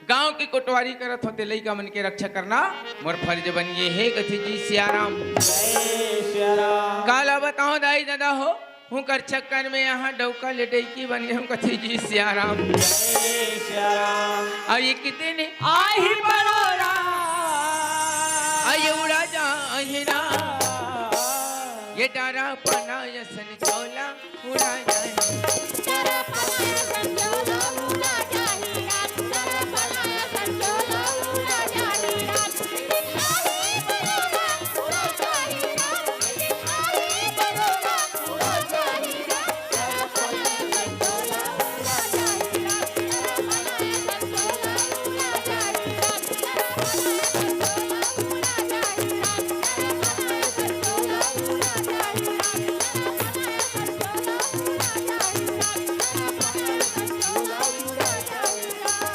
गांव की कोटवारी करत होते लइका मन के रक्षा करना मोर फर्ज बन ये है कथी जी सियाराम। काला बताओ दाई दादा हो हूँ कर चक्कर में यहाँ डौका लेटैकी बन गए कथी जी सियाराम। और ये कितने आही बरोरा आये उड़ा जा ये डारा पना यसन